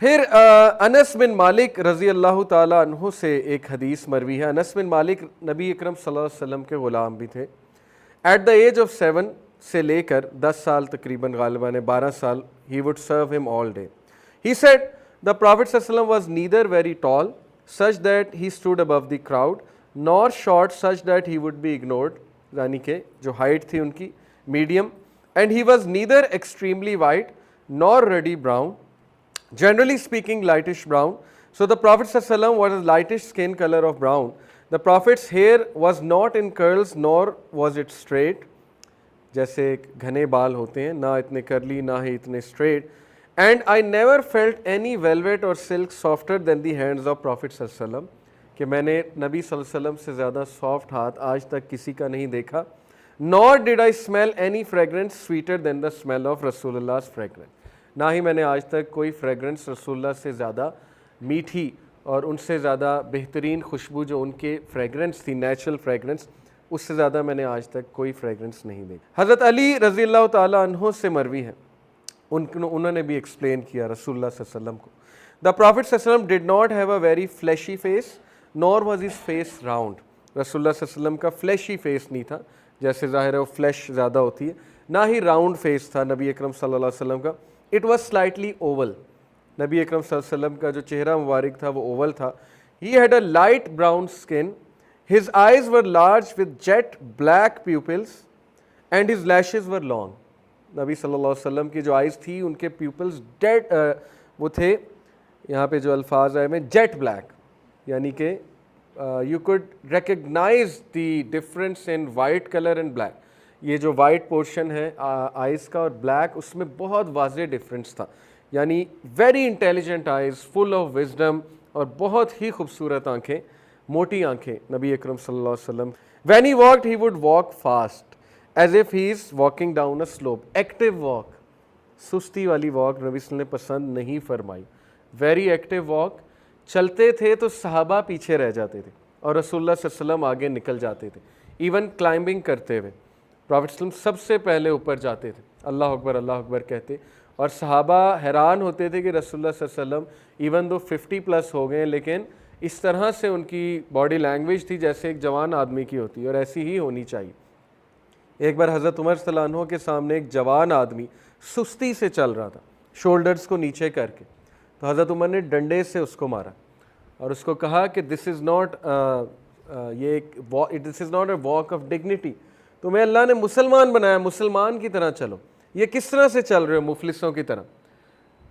پھر انس بن مالک رضی اللہ تعالیٰ عنہ سے ایک حدیث مروی ہے. انس بن مالک نبی اکرم صلی اللہ علیہ وسلم کے غلام بھی تھے. ایٹ دا ایج آف 7 سے لے کر 10 سال تقریباً، غالباً 12 سال، he would serve him all day. He said the Prophet صلی اللہ علیہ وسلم was neither very tall such that he stood above the crowd nor short such that he would be ignored، یعنی کہ جو ہائٹ تھی ان کی medium. And he was neither extremely white nor ruddy brown, generally speaking lightish brown. So the Prophet صلی اللہ علیہ وسلم was a lightish skin color of brown. The Prophet's hair was not in curls nor was it straight، جیسے گھنے بال ہوتے ہیں، نہ اتنے کرلی نہ ہی اتنے straight. And I never felt any velvet اور silk softer than the hands of prophet صلی اللہ علیہ وسلم، کہ میں نے نبی صلی اللہ علیہ وسلم سے زیادہ سافٹ ہاتھ آج تک کسی کا نہیں دیکھا. Nor did I smell any fragrance sweeter than the smell of رسول اللہ فریگرنس، نہ ہی میں نے آج تک کوئی فریگرنس رسول اللہ سے زیادہ میٹھی اور ان سے زیادہ بہترین خوشبو جو ان کے فریگرنس تھی، نیچرل فریگرنس، اس سے زیادہ میں نے آج تک کوئی فریگرنس نہیں دیکھی. حضرت علی رضی اللہ تعالیٰ عنہ سے مروی ہے، انہوں نے بھی ایکسپلین کیا رسول اللہ صلی اللہ علیہ وسلم کو. دا پروفٹ صلی اللہ علیہ وسلم did not have a very fleshy face nor was his face round. رسول اللہ صلی اللہ علیہ وسلم کا فلیشی فیس نہیں تھا، جیسے ظاہر ہے وہ فلیش زیادہ ہوتی ہے، نہ ہی راؤنڈ فیس تھا نبی اکرم صلی اللہ علیہ وسلم کا. اٹ واز سلائٹلی اوول، نبی اکرم صلی اللہ علیہ وسلم کا جو چہرہ مبارک تھا وہ اوول تھا. He had a light brown skin. His eyes were large with jet black pupils and his lashes were long. نبی صلی اللہ علیہ وسلم کی جو آئیز تھی ان کے پیپلز ڈیٹ وہ تھے، یہاں پہ جو الفاظ آئے میں جیٹ بلیک، یعنی کہ you could recognize the difference in white color and black. یہ جو وائٹ پورشن ہے آئیز کا اور بلیک، اس میں بہت واضح ڈفرینس تھا. یعنی very intelligent eyes, full of wisdom, اور بہت ہی خوبصورت آنکھیں، موٹی آنکھیں نبی اکرم صلی اللہ علیہ وسلم. When he walked he would walk fast as if he is walking down a slope. Active walk، سستی والی واک نبی صلی اللہ علیہ وسلم نے پسند نہیں فرمائی. ویری ایکٹیو واک، چلتے تھے تو صحابہ پیچھے رہ جاتے تھے اور رسول اللہ صلی اللہ علیہ وسلم آگے نکل جاتے تھے. ایون کلائمبنگ کرتے ہوئے پروفٹ صلی اللہ علیہ وسلم سب سے پہلے اوپر جاتے تھے، اللہ اکبر کہتے، اور صحابہ حیران ہوتے تھے کہ رسول اللہ صلی اللہ علیہ وسلم ایون دو 50+ ہو گئے لیکن اس طرح سے ان کی باڈی لینگویج تھی جیسے ایک جوان آدمی کی ہوتی ہے، اور ایسی ہی ہونی چاہیے. ایک بار حضرت عمر صلی اللہ عنہ کے سامنے ایک جوان آدمی سستی سے چل رہا تھا، شولڈرز کو نیچے کر کے، تو حضرت عمر نے ڈنڈے سے اس کو مارا اور اس کو کہا کہ this is not a walk of dignity. تمہیں اللہ نے مسلمان بنایا، مسلمان کی طرح چلو، یہ کس طرح سے چل رہے ہو مفلسوں کی طرح.